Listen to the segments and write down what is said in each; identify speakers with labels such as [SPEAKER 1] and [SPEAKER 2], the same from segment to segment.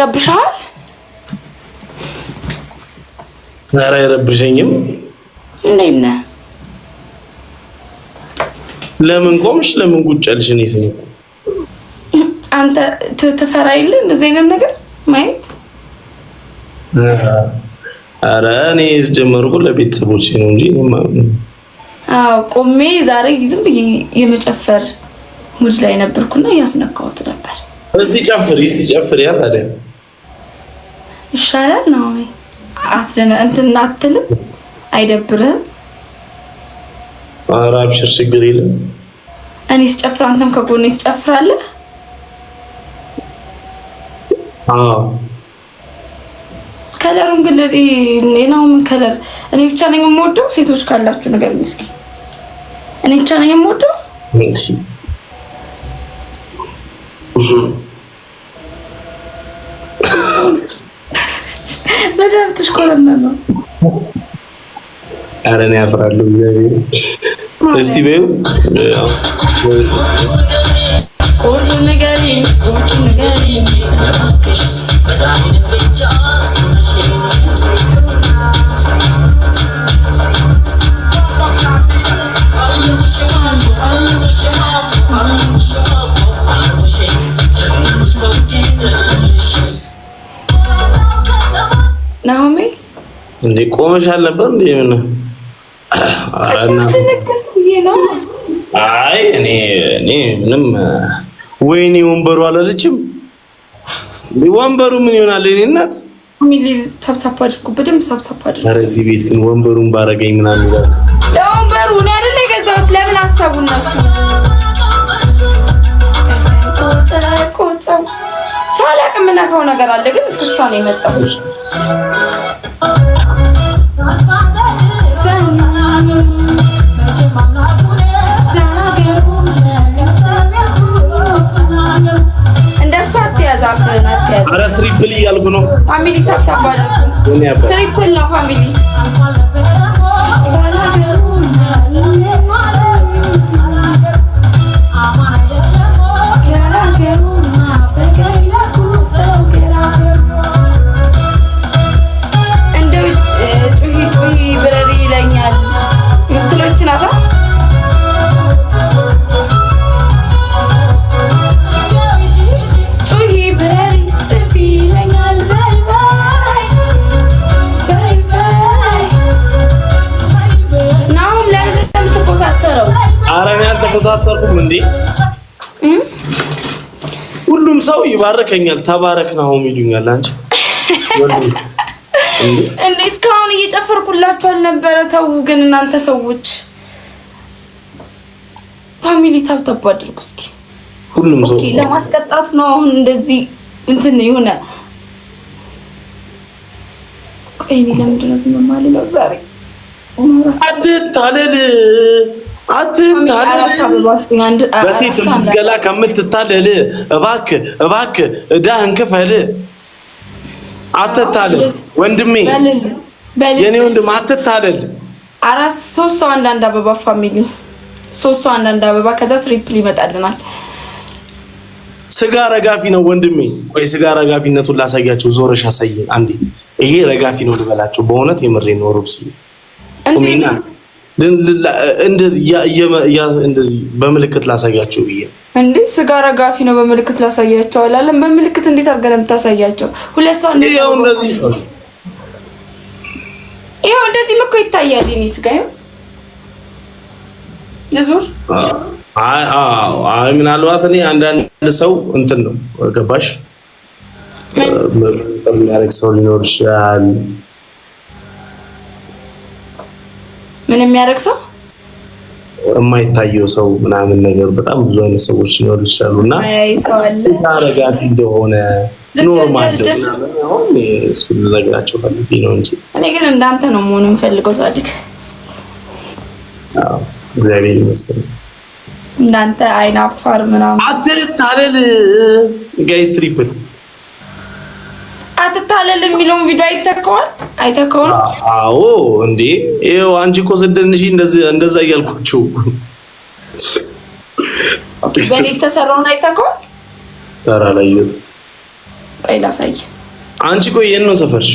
[SPEAKER 1] ይረብሻል?
[SPEAKER 2] ዛሬ አይረብሸኝም።
[SPEAKER 1] እንዴት ነህ?
[SPEAKER 2] ለምን ቆምሽ? ለምን ቁጭ አልሽ? እኔ ስም
[SPEAKER 1] አንተ ትፈራ የለ እንደዚህ አይነት ነገር ማየት?
[SPEAKER 2] ኧረ እኔ ስጀመርኩ ለቤተሰቦቼ ነው እንጂ
[SPEAKER 1] አዎ ቆሜ ዛሬ ዝም ብዬ የመጨፈር ሙድ ላይ ነበርኩና ያስነካሁት ነበር።
[SPEAKER 2] እስቲ ጨፍሪ ያ ታዲያ
[SPEAKER 1] ይሻላል ነው ወይ? አትደነ እንትን አትልም? አይደብርህም?
[SPEAKER 2] ኧረ አብሽር ችግር የለም።
[SPEAKER 1] እኔ ስጨፍር አንተም ከጎኔ ትጨፍራለህ?
[SPEAKER 2] አዎ
[SPEAKER 1] ከለሩን ግን ነው ምን ከለር? እኔ ብቻ ነኝ የምወደው? ሴቶች ካላችሁ ነገር እስኪ። እኔ ብቻ ነኝ የምወደው?
[SPEAKER 2] እሺ
[SPEAKER 1] በደምብ ትሽኮረመመ።
[SPEAKER 2] ኧረ እኔ አፍራለሁ እግዚአብሔር። እስቲ በይው
[SPEAKER 1] ቁርጡ ንገሪኝ ናሆሜ
[SPEAKER 2] እንዴ ቆመሻል ነበር እንዴ? ምን አይ እኔ ምንም ወይኔ ወንበሩ አላለችም። ወንበሩ ምን ይሆናል? እኔ እናት
[SPEAKER 1] ሚሊ ታፕታፕ አድርጉ፣ በደምብ ታፕታፕ አድርጉ።
[SPEAKER 2] ኧረ እዚህ ቤት ግን ወንበሩን ባረገኝ ምናምን ይላል።
[SPEAKER 1] ለወንበሩ እኔ አይደለ የገዛሁት። ለምን አሰቡ እነሱ? ቆጣው ሳላቅ የምነካው ነገር አለ፣ ግን እስክስታ ነው የመጣው። እንደሱ አትያዛፍን አትያዝ።
[SPEAKER 2] ኧረ ትሪፕል እያልኩ ነው።
[SPEAKER 1] ፋሚሊ ታፕታፕ አድርጉ። ትሪፕል ነው ፋሚሊ። እንደው ጩሂ ብረሪ ይለኛል የምትሎች ናታ። ጩሂ ብረሪ ጥፊ ይለኛል። ባይ ባይ ባይ ባይ። ናሁም ለምን እንደምትኮሳተረው?
[SPEAKER 2] ኧረ እኔ አልተኮሳተርኩም እንዴ። ሁሉም ሰው ይባርከኛል። ተባረክ ናሆም ይሉኛል። አንቺ
[SPEAKER 1] እንዴ እስካሁን እየጨፈርኩላችሁ አልነበረ? ተው ግን እናንተ ሰዎች ፋሚሊ ታፕታፕ አድርጉ እስኪ።
[SPEAKER 2] ሁሉም ሰው
[SPEAKER 1] ኦኬ ለማስቀጣት ነው አሁን እንደዚህ እንትን የሆነ ቆይኒ ለምንድን ነው ዝም የማልለው ዛሬ?
[SPEAKER 2] አትታለል በሴት ልትገላ ከምትታለል እባክህ እዳህን ክፈል። አትታለል ወንድሜ፣ የኔ ወንድም አትታለል።
[SPEAKER 1] አራት ሶስት ሰው አንዳንድ አበባ ፋሚሊ፣ ሶስት ሰው አንዳንድ አበባ፣ ከዛ ትሪፕል ይመጣልናል።
[SPEAKER 2] ስጋ ረጋፊ ነው ወንድሜ። ቆይ ስጋ ረጋፊነቱን ላሳያቸው። ዞረሽ አሳየኝ አንዴ። ይሄ ረጋፊ ነው ልበላቸው። በእውነት የምሬን ነው። ሩብሲ እንደዚህ በምልክት ላሳያቸው ብዬ
[SPEAKER 1] እንዴ ስጋ ረጋፊ ነው በምልክት ላሳያቸው አላለም? በምልክት እንዴት አድርገን የምታሳያቸው? ሁለት ሰው እንዴ
[SPEAKER 2] ይሄው እንደዚህ
[SPEAKER 1] ይሄው እንደዚህ እኮ ይታያል። እኔ ስጋ ይሄው ለዙር
[SPEAKER 2] አይ ምናልባት እኔ አንዳንድ ሰው እንትን ነው ገባሽ? የሚያደርግ ሰው ሊኖር ይችላል።
[SPEAKER 1] ምን የሚያደርግ ሰው?
[SPEAKER 2] የማይታየው ሰው ምናምን ነገር በጣም ብዙ አይነት ሰዎች ሊኖር ይችላሉና
[SPEAKER 1] አይ ሰው አለ
[SPEAKER 2] ታረጋፊ እንደሆነ ኖርማል ነው። እሱ ለነገራቸው ፈልጌ ነው እንጂ
[SPEAKER 1] እኔ ግን እንዳንተ ነው መሆን የምፈልገው። ጻድቅ
[SPEAKER 2] እግዚአብሔር ይመስገን።
[SPEAKER 1] እንዳንተ አይናፋር ምናምን
[SPEAKER 2] አትታለል። ጋይስ ትሪፕል
[SPEAKER 1] አትታለል የሚለውን ቪዲዮ አይተከው ነው?
[SPEAKER 2] አዎ እንዴ ይሄው አንቺ እኮ ስደንሽ እንደዛ እያልኳቸው
[SPEAKER 1] በኔ ተሰራውን አይተከው?
[SPEAKER 2] ተራ ላይ
[SPEAKER 1] ላሳይ
[SPEAKER 2] አንቺ ቆይ የት ነው ሰፈርሽ?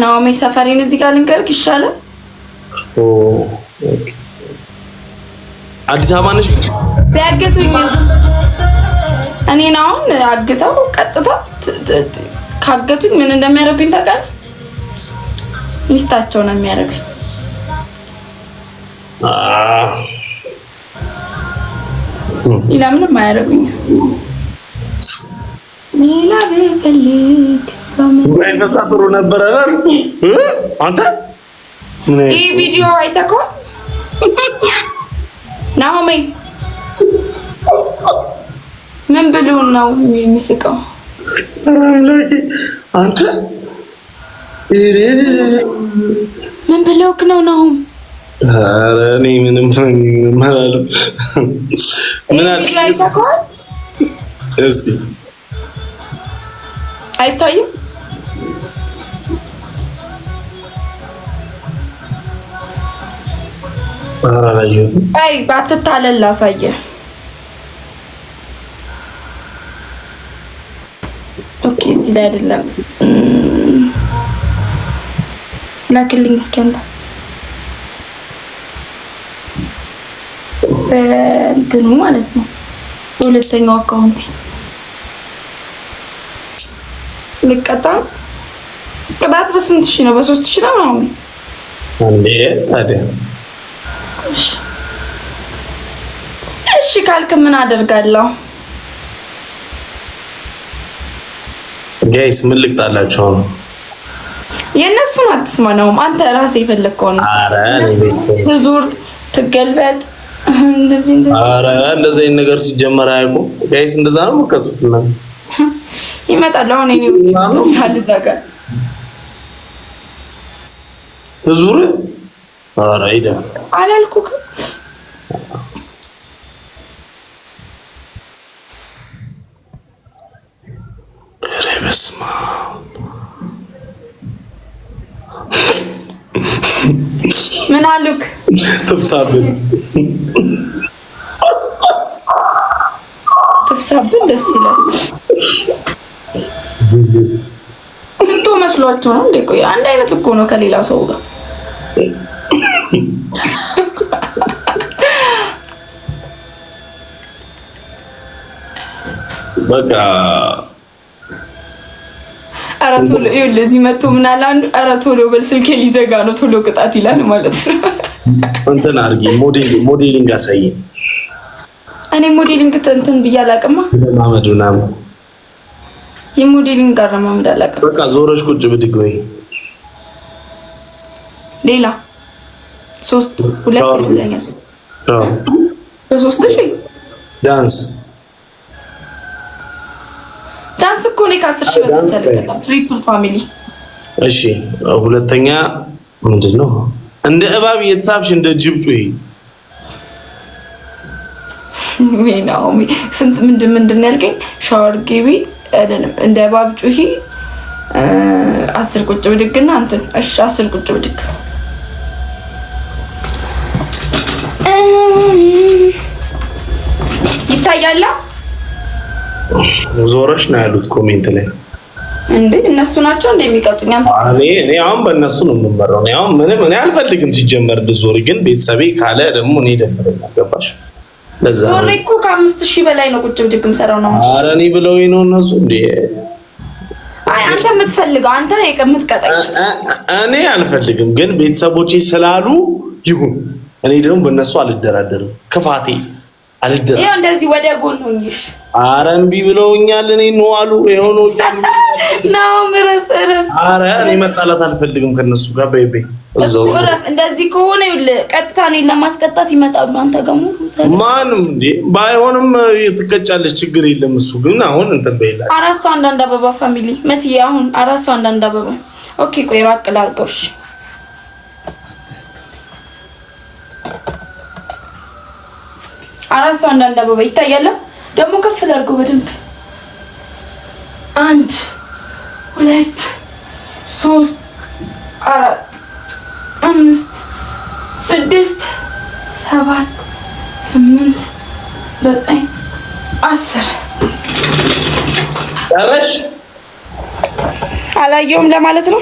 [SPEAKER 1] ናኦሚ ሰፈሬን እዚህ ጋር ልንገርክ ይሻላል።
[SPEAKER 2] ኦኬ አዲስ አበባ ነሽ?
[SPEAKER 1] ቢያገቱኝ እኔን አሁን አግተው ቀጥታ ካገቱኝ ምን እንደሚያደርጉኝ ታውቃለህ? ሚስታቸው ነው የሚያደርጉኝ። ሌላ ምንም አያደርጉኝ። ሌላ ቢፈልግ
[SPEAKER 2] ወይ ፈሳጥሩ ነበር አይደል? አንተ
[SPEAKER 1] ይሄ ቪዲዮ አይተከው ናኦሚ ምን ብሎ ነው የሚስቀው?
[SPEAKER 2] አንተ
[SPEAKER 1] ምን ብለውክ ነው ናኦሚ?
[SPEAKER 2] ኧረ እኔ ምንም ማለት ምን
[SPEAKER 1] አይተከው
[SPEAKER 2] እስቲ
[SPEAKER 1] አይታይም? አይ ባትታለል ላሳየህ። ኦኬ እዚህ ላይ አይደለም። ላክልኝ እስኪ አንተ በእንትኑ ማለት ነው ሁለተኛው አካውንት ልቀጣ ቅጣት በስንት ሺህ ነው? በ3000 ነው ምናምን
[SPEAKER 2] እንዴ ታዲያ
[SPEAKER 1] እሺ ካልክ ምን አደርጋለሁ?
[SPEAKER 2] ጋይስ ምን ልቅጣላችሁ ነው?
[SPEAKER 1] የነሱን አትስማ ነው አንተ ራስህ የፈለከው ነው። ትዙር ትገልበጥ እንደዚህ
[SPEAKER 2] ኧረ እንደዚህ አይነት ነገር ሲጀመር አያውቁም ጋይስ። እንደዛ ነው ወከቱና
[SPEAKER 1] ይመጣል። አሁን እኔ ካልዘጋ
[SPEAKER 2] ትዙር ኧረ አይደ
[SPEAKER 1] አላልኩክም?
[SPEAKER 2] በስማ
[SPEAKER 1] ምን አሉክ?
[SPEAKER 2] ትፍሳብን
[SPEAKER 1] ደስ ይላል። ሽቶ መስሏቸው ነው እንዴ? ቆይ አንድ አይነት እኮ ነው ከሌላ ሰው ጋር።
[SPEAKER 2] በቃ
[SPEAKER 1] ኧረ ቶሎ ይኸውልህ፣ እዚህ መጥቶ ምን አለ አንዱ፣ ኧረ ቶሎ በል ስልኬ ሊዘጋ ነው ቶሎ ቅጣት ይላል ማለት ነው።
[SPEAKER 2] እንትን አድርጊ ሞዴሊንግ አሳይ።
[SPEAKER 1] እኔ ሞዴሊንግ እንትን ብዬ አላውቅማ።
[SPEAKER 2] ማመድ ምናምን
[SPEAKER 1] የሞዴሊንግ ጋር ማመድ አላውቅም።
[SPEAKER 2] በቃ ዞረሽ ቁጭ ብድግ ወይ
[SPEAKER 1] ሌላ 3 2 ለኛ 3 በ3000
[SPEAKER 2] ዳንስ
[SPEAKER 1] እኮ ነው ከ10,000 በታች አይደለም። ትሪፕል ፋሚሊ። እሺ
[SPEAKER 2] ሁለተኛ ምንድነው? እንደ እባብ እየተሳብሽ እንደ ጅብ ጩሂ።
[SPEAKER 1] ወይ ናኦሚ ስንት ምንድን ያልከኝ? ሻወር ግቢ አይደለም እንደ እባብ ጩሂ 10 ቁጭ ብድግና አንተ እሺ 10 ቁጭ ብድግ ይታያል።
[SPEAKER 2] ዞረሽ ነው ያሉት ኮሜንት ላይ
[SPEAKER 1] እንዴ እነሱ ናቸው እንደሚቀጡኝ።
[SPEAKER 2] እኔ አሁን በእነሱ ነው የምመራው። እኔ አሁን ምንም አልፈልግም ሲጀመር ልዞር፣ ግን ቤተሰቤ ካለ ደግሞ እኔ ደብረኛ ገባሽ። ለዛ
[SPEAKER 1] ዞሬ እኮ ከ5000 በላይ ነው ቁጭ ብድግ የምሰራው ነው።
[SPEAKER 2] ኧረ እኔ ብለውኝ ነው እነሱ እንዴ።
[SPEAKER 1] አይ አንተ የምትፈልገው አንተ የምትቀጣኝ
[SPEAKER 2] እኔ አልፈልግም፣ ግን ቤተሰቦቼ ስላሉ ይሁን። እኔ ደግሞ በእነሱ አልደራደርም። ክፋቴ አልደራደርም።
[SPEAKER 1] ይሄው እንደዚህ ወደ ጎን ሆኝሽ
[SPEAKER 2] ኧረ እምቢ ብለውኛል። እኔ ነው አሉ የሆነ
[SPEAKER 1] ነው ምረፍ።
[SPEAKER 2] ኧረ እኔ መጣላት አልፈልግም ከነሱ ጋር በይቤ እዛው
[SPEAKER 1] እንደዚህ ከሆነ ይኸውልህ ቀጥታ እኔን ለማስቀጣት ይመጣሉ። አንተ ጋር
[SPEAKER 2] ማንም እንዴ ባይሆንም ትቀጫለች፣ ችግር የለም። እሱ ግን አሁን እንትን በይላ
[SPEAKER 1] 4 ሰው አንዳንድ አበባ ፋሚሊ መስዬ አሁን 4 ሰው አንዳንድ አበባ። ኦኬ ቆይ ራቅ ላድርገውሽ። 4 ሰው አንዳንድ አበባ ይታያል። ደግሞ ከፍ ላድርገው በደንብ 1 2 3 4 5 6 7 8 9 10
[SPEAKER 2] ጨረሽ?
[SPEAKER 1] አላየውም ለማለት ነው።